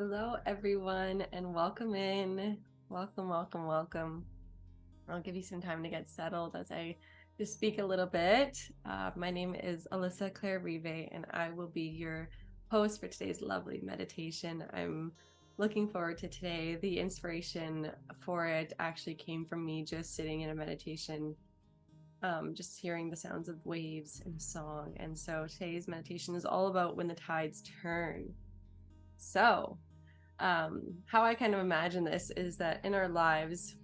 Hello, everyone, and welcome in. Welcome, welcome, welcome. I'll give you some time to get settled as I just speak a little bit. My name is Alyssa Claire, and I will be your host for today's lovely meditation. I'm looking forward to today. The inspiration for it actually came from me just sitting in a meditation, just hearing the sounds of waves in a song. And so today's meditation is all about when the tides turn. So, how I kind of imagine this is that in our lives,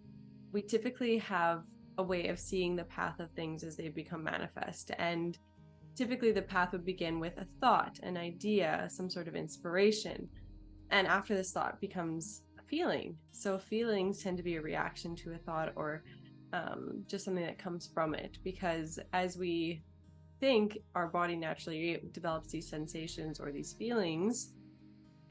we typically have a way of seeing the path of things as they become manifest. And typically the path would begin with a thought, an idea, some sort of inspiration. And after this thought becomes a feeling. So feelings tend to be a reaction to a thought or just something that comes from it. Because as we think, our body naturally develops these sensations or these feelings,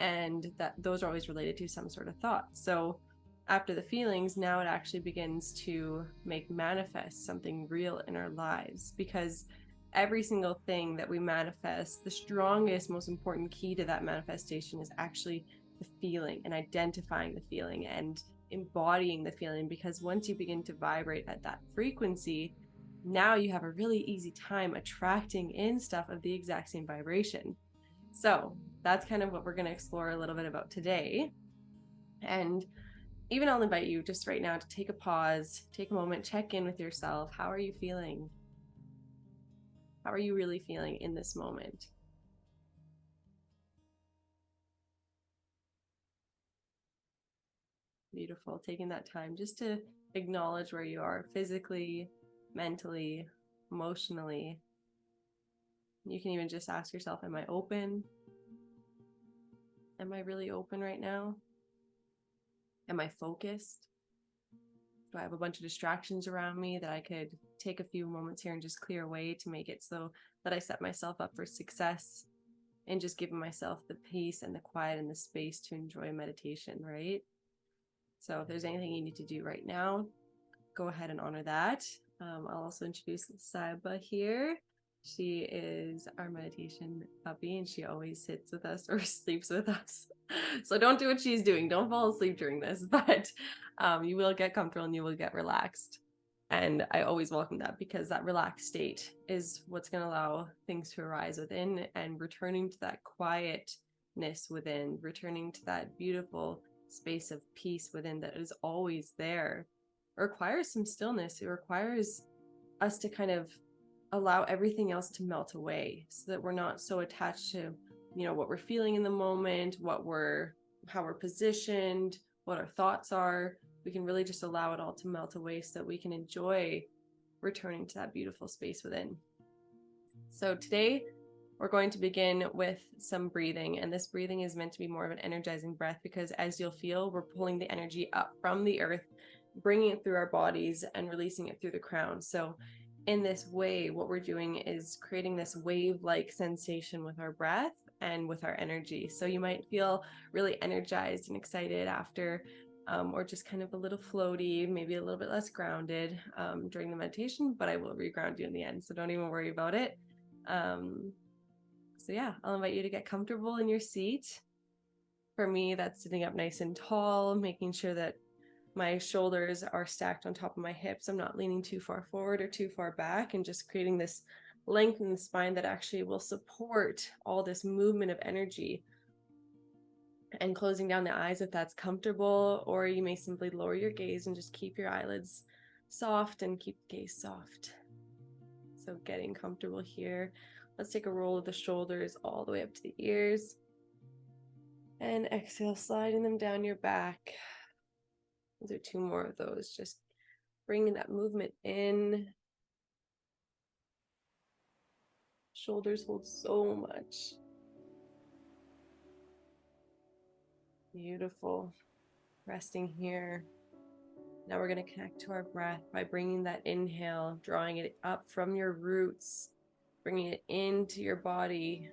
and that those are always related to some sort of thought. So after the feelings, now it actually begins to make manifest something real in our lives, because every single thing that we manifest, the strongest, most important key to that manifestation is actually the feeling and identifying the feeling and embodying the feeling. Because once you begin to vibrate at that frequency, now you have a really easy time attracting in stuff of the exact same vibration. So that's kind of what we're going to explore a little bit about today. And even I'll invite you just right now to take a pause, take a moment, check in with yourself. How are you feeling? How are you really feeling in this moment? Beautiful. Taking that time just to acknowledge where you are physically, mentally, emotionally. You can even just ask yourself, am I open? Am I really open right now? Am I focused? Do I have a bunch of distractions around me that I could take a few moments here and just clear away to make it so that I set myself up for success and just giving myself the peace and the quiet and the space to enjoy meditation, right? So if there's anything you need to do right now, go ahead and honor that. I'll also introduce Saiba here. She is our meditation puppy, and she always sits with us or sleeps with us. So don't do what she's doing. Don't fall asleep during this, but you will get comfortable and you will get relaxed. And I always welcome that, because that relaxed state is what's going to allow things to arise within, and returning to that quietness within, returning to that beautiful space of peace within that is always there. It requires some stillness. It requires us to kind of allow everything else to melt away, so that we're not so attached to, what we're feeling in the moment, how we're positioned, what our thoughts are. We can really just allow it all to melt away so that we can enjoy returning to that beautiful space within. So today we're going to begin with some breathing, and this breathing is meant to be more of an energizing breath, because as you'll feel, we're pulling the energy up from the earth, bringing it through our bodies and releasing it through the crown. So in this way, what we're doing is creating this wave-like sensation with our breath and with our energy. So you might feel really energized and excited after, or just kind of a little floaty, maybe a little bit less grounded during the meditation, but I will reground you in the end, so don't even worry about it. So yeah, I'll invite you to get comfortable in your seat. For me, that's sitting up nice and tall, making sure that my shoulders are stacked on top of my hips. I'm not leaning too far forward or too far back, and just creating this length in the spine that actually will support all this movement of energy. And closing down the eyes if that's comfortable, or you may simply lower your gaze and just keep your eyelids soft and keep the gaze soft. So getting comfortable here. Let's take a roll of the shoulders all the way up to the ears. And exhale, sliding them down your back. Those are two more of those. Just bringing that movement in. Shoulders hold so much. Beautiful. Resting here. Now we're going to connect to our breath by bringing that inhale, drawing it up from your roots, bringing it into your body,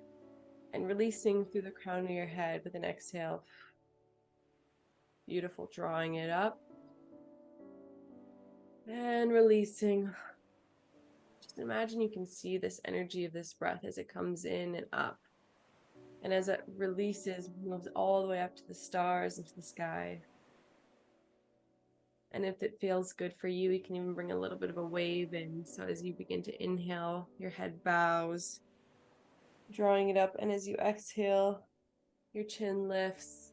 and releasing through the crown of your head with an exhale. Beautiful. Drawing it up and releasing. Just imagine you can see this energy of this breath as it comes in and up. And as it releases, moves all the way up to the stars, into the sky. And if it feels good for you, you can even bring a little bit of a wave in. So as you begin to inhale, your head bows, drawing it up. And as you exhale, your chin lifts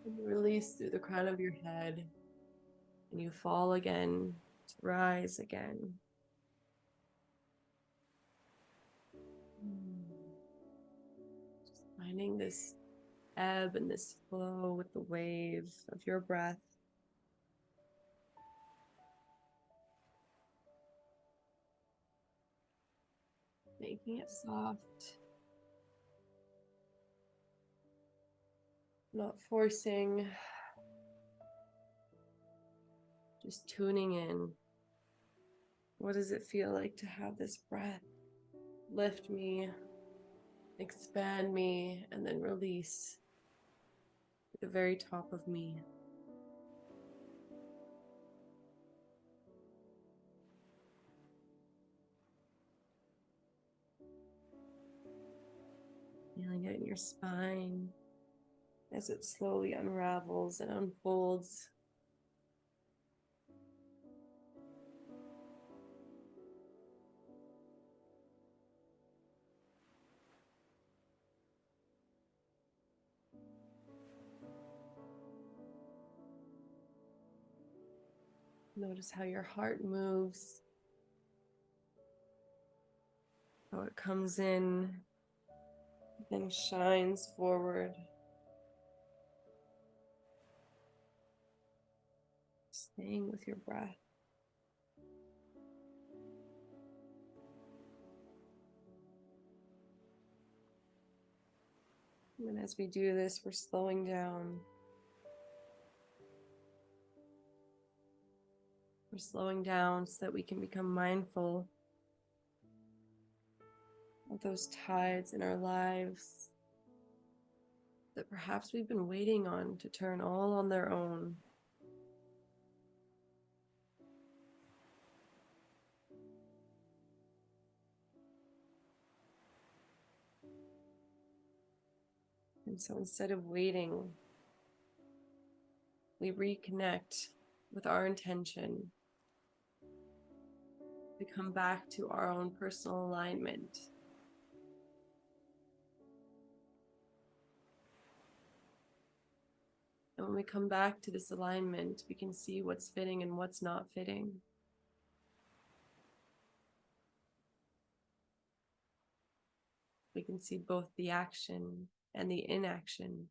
and you release through the crown of your head. And you fall again, to rise again. Just finding this ebb and this flow with the wave of your breath. Making it soft. Not forcing. Just tuning in. What does it feel like to have this breath lift me, expand me, and then release at the very top of me? Feeling it in your spine as it slowly unravels and unfolds. Notice how your heart moves, how it comes in, then shines forward. Staying with your breath. And as we do this, we're slowing down. We're slowing down so that we can become mindful of those tides in our lives that perhaps we've been waiting on to turn all on their own. And so instead of waiting, we reconnect with our intention. We come back to our own personal alignment. And when we come back to this alignment, we can see what's fitting and what's not fitting. We can see both the action and the inaction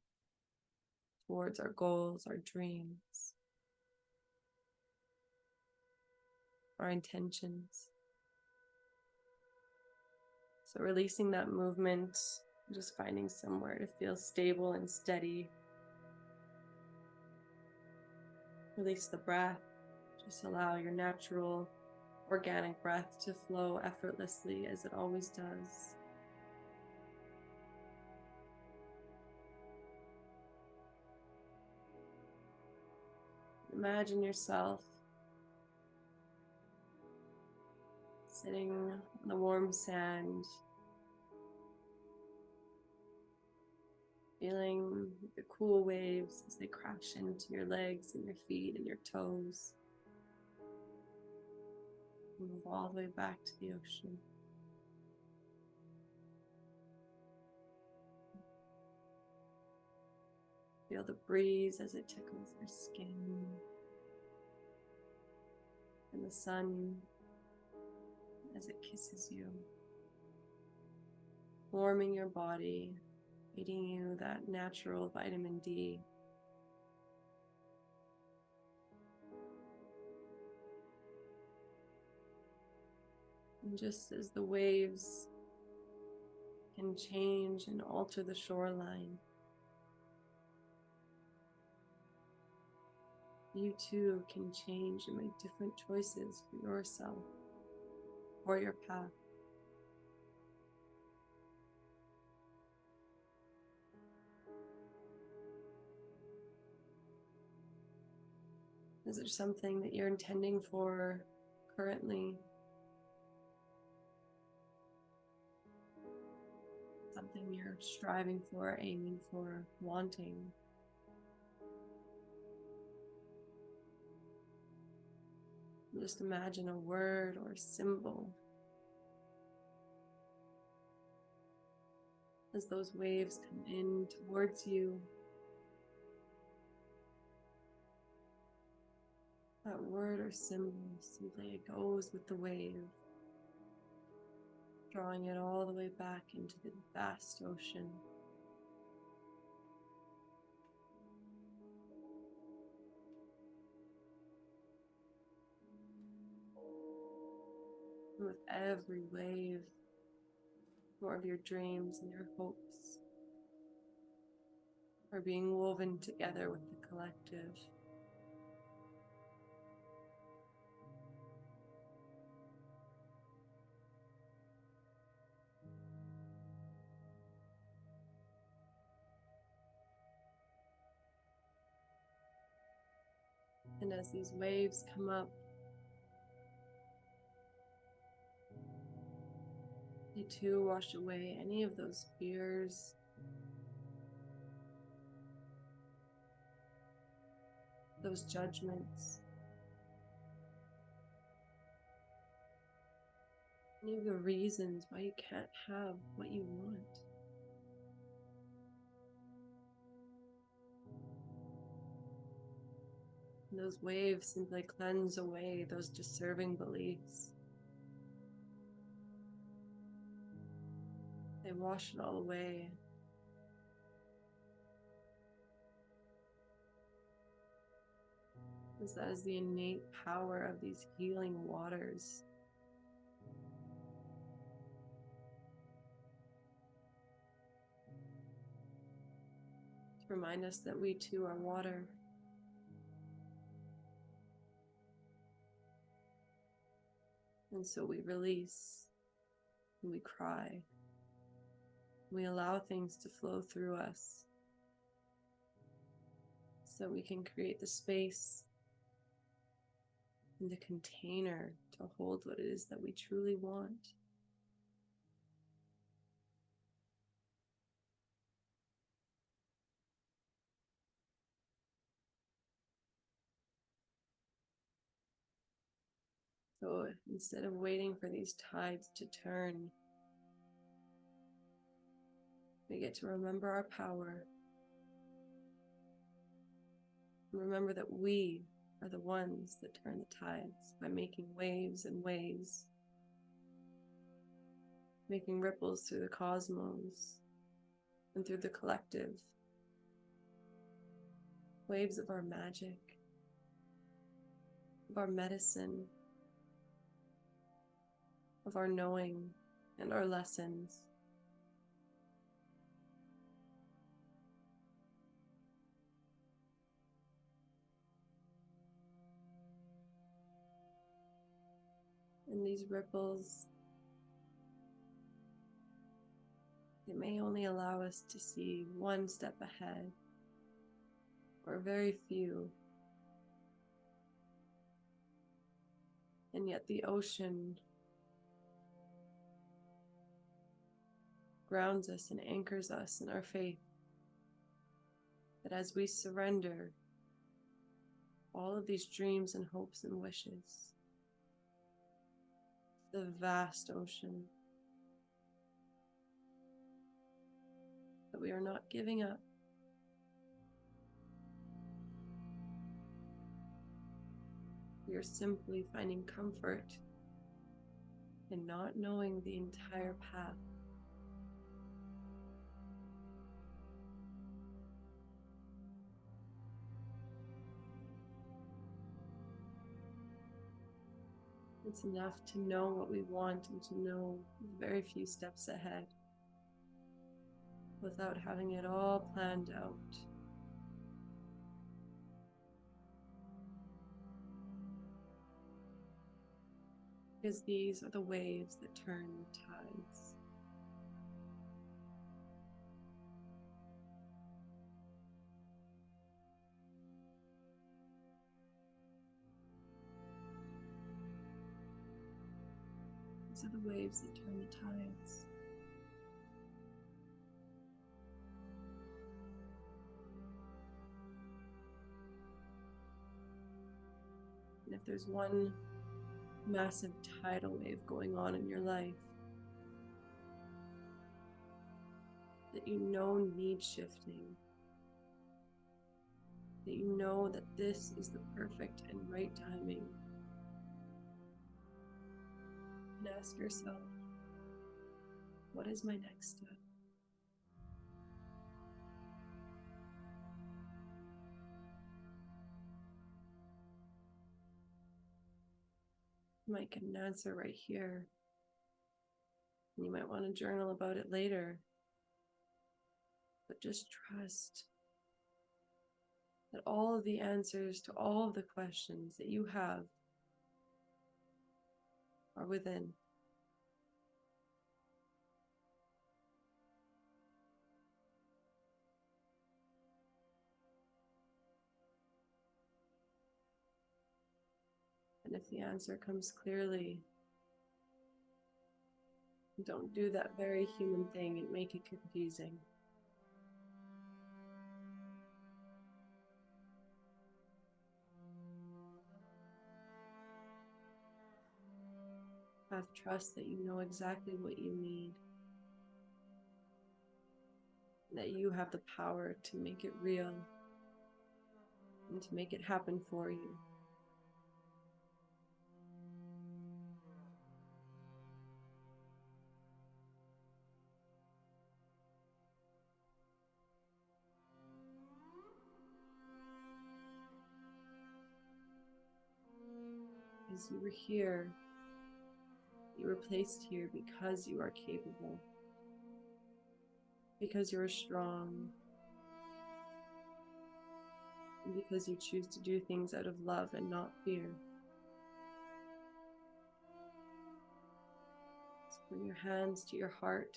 towards our goals, our dreams, our intentions. So releasing that movement, just finding somewhere to feel stable and steady. Release the breath. Just allow your natural, organic breath to flow effortlessly as it always does. Imagine yourself sitting on the warm sand, feeling the cool waves as they crash into your legs and your feet and your toes. Move all the way back to the ocean. Feel the breeze as it tickles your skin, and the sun as it kisses you, warming your body, feeding you that natural vitamin D. And just as the waves can change and alter the shoreline, you too can change and make different choices for yourself or your path. Is there something that you're intending for currently? something you're striving for, aiming for, wanting. Just imagine a word or a symbol as those waves come in towards you. That word or symbol simply goes with the wave, drawing it all the way back into the vast ocean. And with every wave, more of your dreams and your hopes are being woven together with the collective. And as these waves come up, they too wash away any of those fears, those judgments, any of the reasons why you can't have what you want. And those waves simply cleanse away those deserving beliefs. They wash it all away. Because that is the innate power of these healing waters. To remind us that we too are water. And so we release, and we cry. We allow things to flow through us so we can create the space and the container to hold what it is that we truly want. So instead of waiting for these tides to turn, we get to remember our power. Remember that we are the ones that turn the tides by making waves and waves, making ripples through the cosmos and through the collective, waves of our magic, of our medicine, of our knowing and our lessons. And these ripples, they may only allow us to see one step ahead, or very few. And yet the ocean grounds us and anchors us in our faith that as we surrender all of these dreams and hopes and wishes, the vast ocean, that we are not giving up. We are simply finding comfort in not knowing the entire path. It's enough to know what we want and to know very few steps ahead without having it all planned out. Because these are the waves that turn the tides. These are the waves that turn the tides. there's one massive tidal wave going on in your life that you know needs shifting, that you know that this is the perfect and right timing, and ask yourself, what is my next step? You might get an answer right here. You might want to journal about it later. But just trust that all of the answers to all of the questions that you have are within. And if the answer comes clearly, don't do that very human thing and make it confusing. Have trust that you know exactly what you need, and that you have the power to make it real and to make it happen for you. Because you were here, you were placed here because you are capable, because you are strong, and because you choose to do things out of love and not fear. So bring your hands to your heart.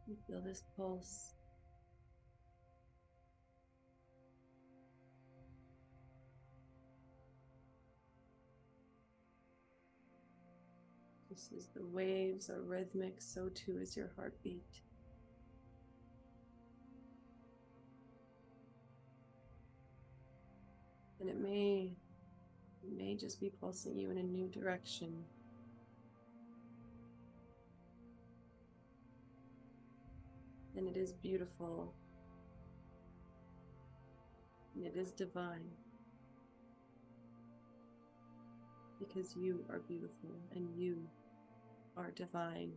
And feel this pulse. Just as the waves are rhythmic, so too is your heartbeat. And it may just be pulsing you in a new direction. And it is beautiful. And it is divine. Because you are beautiful and you are divine.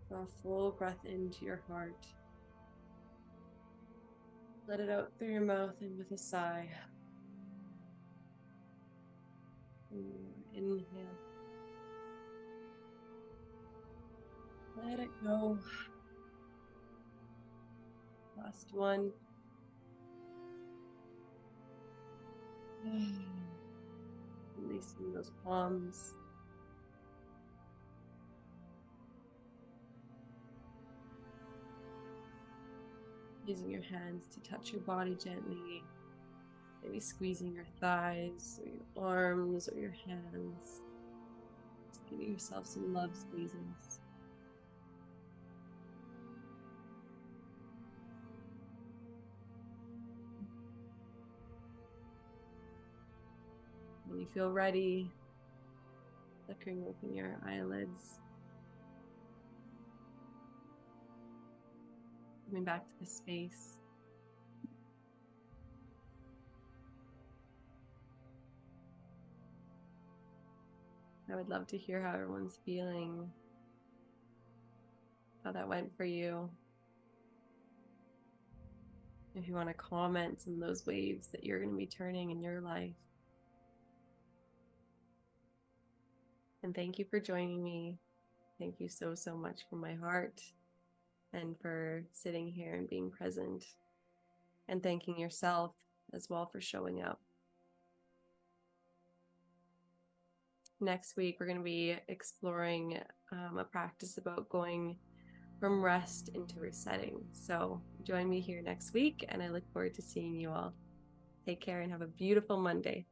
Draw a full breath into your heart. Let it out through your mouth and with a sigh. Inhale. Let it go. Last one. Releasing those palms. Using your hands to touch your body gently. Maybe squeezing your thighs or your arms or your hands. Just giving yourself some love squeezes. When you feel ready, flickering open your eyelids. Coming back to the space. I would love to hear how everyone's feeling, how that went for you. If you want to comment on those waves that you're going to be turning in your life. And thank you for joining me. Thank you so, so much from my heart and for sitting here and being present, and thanking yourself as well for showing up. Next week, we're going to be exploring a practice about going from rest into resetting. So join me here next week, and I look forward to seeing you all. Take care and have a beautiful Monday.